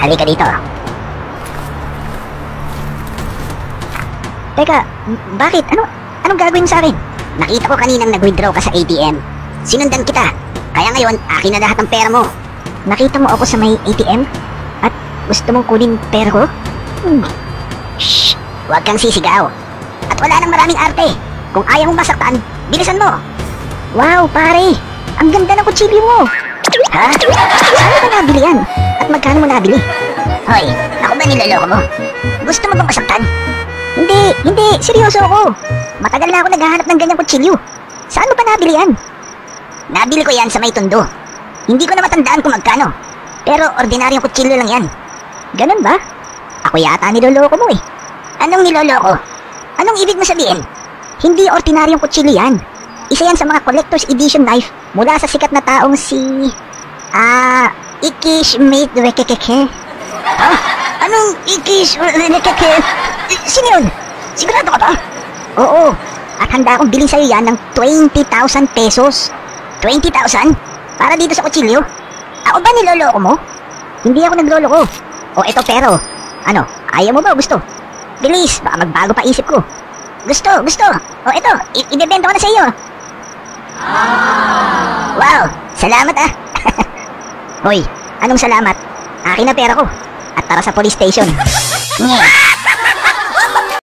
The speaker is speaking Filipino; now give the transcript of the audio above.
Halika dito. Teka, bakit? Anong gagawin mo sa akin? Nakita ko kaninang nag-withdraw ka sa ATM. Sinundan kita. Kaya ngayon, akin na lahat ng pera mo. Nakita mo ako sa may ATM? At gusto mong kunin pera ko? Shh! Huwag kang sisigaw. At wala nang maraming arte. Kung ayaw mong masaktan, bilisan mo. Wow, pare! Ang ganda ng kutsilyo mo! Ha? Saan mo nabili yan? At magkano mo nabili? Hoy, ako ba niloloko mo? Gusto mo bang masaktan? Hindi, seryoso ako. Matagal na ako naghahanap ng ganyang kutsilyo. Saan mo pa nabili yan? Nabili ko yan sa may Tondo. Hindi ko na matandaan kung magkano. Pero ordinaryong kutsilyo lang yan. Ganun ba? Ako yata niloloko mo eh. Anong niloloko? Anong ibig mo sabihin? Hindi ordinaryong kutsilyo yan. Isa yan sa mga collector's edition knife mula sa sikat na taong si... Ikish Mitwekekeke. Ha? Anong Ikish Mitwekekeke? Sino yun? Sigurado ka ba? Oo. At handa akong bilhin sa'yo yan ng 20,000 pesos. 20,000? Para dito sa kutsilyo? Ako ba niloloko mo? Hindi ako nagloloko. O eto pero, ayaw mo ba o gusto? Bilis, baka magbago pa isip ko. Gusto. O eto, ibebenta ko na sa iyo. Wow, salamat ah. Hoy, anong salamat? Akin na pera ko. At tara sa police station. Nye.